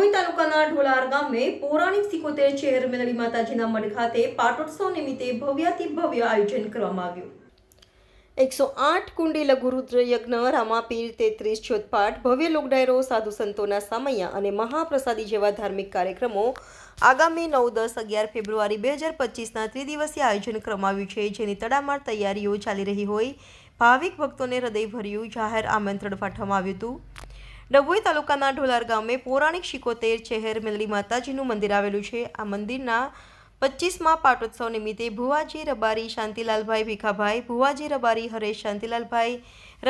ડભોઈ તાલુકાના ઢોલાર ગામે પૌરાણિક 77 ચેહર મેલડી માતાજીના મઢ ખાતે પાટોત્સવ નિમિત્તે ભવ્યાતિ ભવ્ય આયોજન કરવામાં આવ્યું। 108 કુંડી લઘુરુદ્ર યજ્ઞ, રામાપીર 33 ચોથપાઠ, ભવ્ય લોકડાયરો, સાધુ સંતોના સામૈયા અને મહાપ્રસાદી જેવા ધાર્મિક કાર્યક્રમો આગામી 9, 10, 11 ફેબ્રુઆરી 2025ના ત્રિદિવસીય આયોજન કરવામાં આવ્યું છે, જેની તડામાર તૈયારીઓ ચાલી રહી હોય ભાવિક ભક્તોને હૃદયભર્યું જાહેર આમંત્રણ પાઠવવામાં આવ્યું હતું। ડભોઈ તાલુકાના ઢોલાર ગામે પૌરાણિક 77 ચેહર મેલડી માતાજીનું મંદિર આવેલું છે। આ મંદિરના 25મા પાટોત્સવ નિમિત્તે ભુવાજી રબારી શાંતિલાલભાઈ ભીખાભાઈ, ભુવાજી રબારી હરેશ શાંતિલાલભાઈ,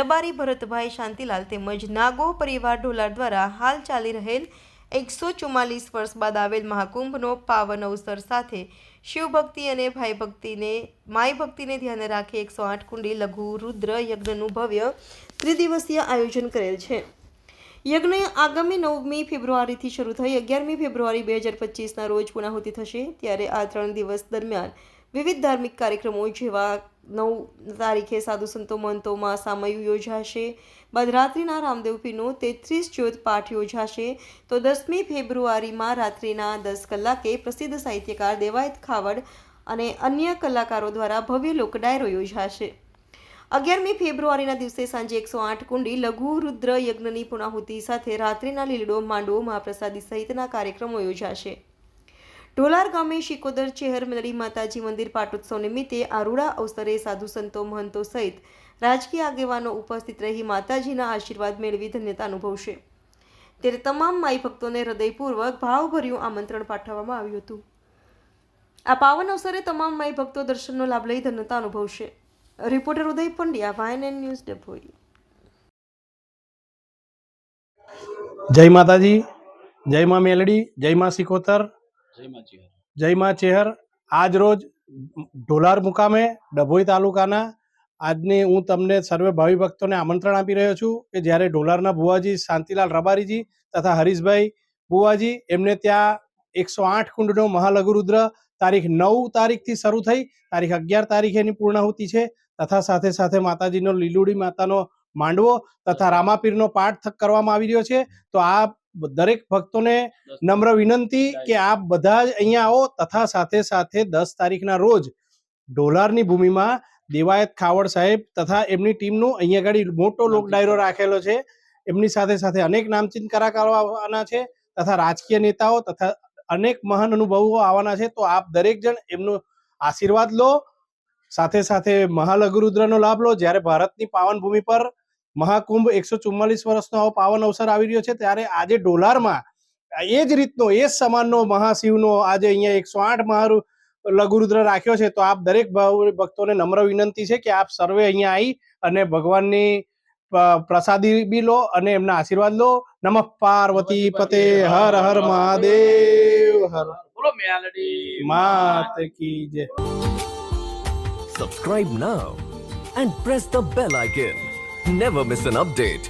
રબારી ભરતભાઈ શાંતિલાલ તેમજ નાગો પરિવાર ઢોલાર દ્વારા હાલ ચાલી રહેલ 144 વર્ષ બાદ આવેલ મહાકુંભનો પાવન અવસર સાથે શિવભક્તિ અને માય ભક્તિને ધ્યાને રાખી 108 કુંડી લઘુ રુદ્ર યજ્ઞનું ભવ્ય ત્રિદિવસીય આયોજન કરેલ છે। યજ્ઞ આગામી 9મી ફેબ્રુઆરીથી શરૂ થઈ 11મી ફેબ્રુઆરી 2025ના રોજ પૂર્ણાહુતિ થશે। ત્યારે આ 3 દિવસ દરમિયાન વિવિધ ધાર્મિક કાર્યક્રમો જેવા 9 તારીખે સાધુ સંતો મહંતોમાં સામયું યોજાશે, બાદ રાત્રિના રામદેવ પીરનો 33 જ્યોત પાઠ યોજાશે, તો 10મી ફેબ્રુઆરીમાં રાત્રિના 10 કલાકે પ્રસિદ્ધ સાહિત્યકાર દેવાયત ખાવડ અને અન્ય કલાકારો દ્વારા ભવ્ય લોકડાયરો યોજાશે। 11મી ફેબ્રુઆરીના દિવસે સાંજે 108 કુંડી લઘુ રુદ્ર યજ્ઞની પૂર્ણાહુતિ સાથે રાત્રિના લીલડો, માંડવો, મહાપ્રસાદી સહિતના કાર્યક્રમો યોજાશે। ઢોલાર ગામે 77 ચેહર મેલડી માતાજી મંદિર પાટોત્સવ નિમિત્તે આરૂડા અવસરે સાધુ સંતો મહંતો સહિત રાજકીય આગેવાનો ઉપસ્થિત રહી માતાજીના આશીર્વાદ મેળવી ધન્યતા અનુભવશે। ત્યારે તમામ માઈ ભક્તોને હૃદયપૂર્વક ભાવભર્યું આમંત્રણ પાઠવવામાં આવ્યું હતું। આ પાવન અવસરે તમામ માઈ ભક્તો દર્શનનો લાભ લઈ ધન્યતા અનુભવશે। રિપોર્ટર ઉદય પંડ્યા, YNN ન્યૂઝ, ડભોઈ। જય માતાજી, જય માં મેલડી, જય માં સિકોતર, જય માં ચેહર। આજ રોજ ઢોલાર મુકામે ડભોઈ તાલુકાના આજની હું તમને સર્વે ભાવિ ભક્તોને આમંત્રણ આપી રહ્યો છું કે જ્યારે ઢોલારના ભુવાજી શાંતિલાલ રબારીજી તથા હરીશભાઈ ભુવાજી એમને ત્યાં 108 કુંડનો મહાલઘુરુદ્ર તારીખ 9 તારીખથી શરૂ થઈ તારીખ 11 તારીખે એની પૂર્ણાહુતિ છે, તથા સાથે સાથે માતાજીનો લીલુડી માતાનો માંડવો તથા રામાપીરનો પાઠ કરવામાં આવી રહ્યો છે। તો આ દરેક ભક્તોને નમ્ર વિનંતી કે આપ બધા જ અહીંયા આવો, તથા સાથે સાથે 10 તારીખના રોજ ઢોલારની ભૂમિમાં દેવાયત ખાવડ સાહેબ તથા એમની ટીમનું અહીંયા આગળ મોટો લોક ડાયરો રાખેલો છે। એમની સાથે સાથે અનેક નામચીન કલાકારો આવવાના છે તથા રાજકીય નેતાઓ તથા અનેક મહાન અનુભવો આવવાના છે। તો આપ દરેક જણ એમનો આશીર્વાદ લો, સાથે સાથે મહાલઘુરુદ્રનો લાભ લો। જ્યારે ભારતની પાવન ભૂમિ પર મહાકુંભ 144 વર્ષનો આવો પાવન અવસર આવી રહ્યો છે, ત્યારે આજે ઢોલારમાં એ જ રીતનો એ જ સમાનનો મહાશિવનો આજે અહીંયા 108 લઘુરુદ્ર રાખ્યો છે। તો આપ દરેક ભક્તોને નમ્ર વિનંતી છે કે આપ સર્વે અહીંયા આવી અને ભગવાનની પ્રસાદી બી લો અને એમના આશીર્વાદ લો। નમઃ પાર્વતી પતે, હર હર મહાદેવ, હર બોલો મેલડી માત કી જય। Subscribe now and press the bell icon. Never miss an update.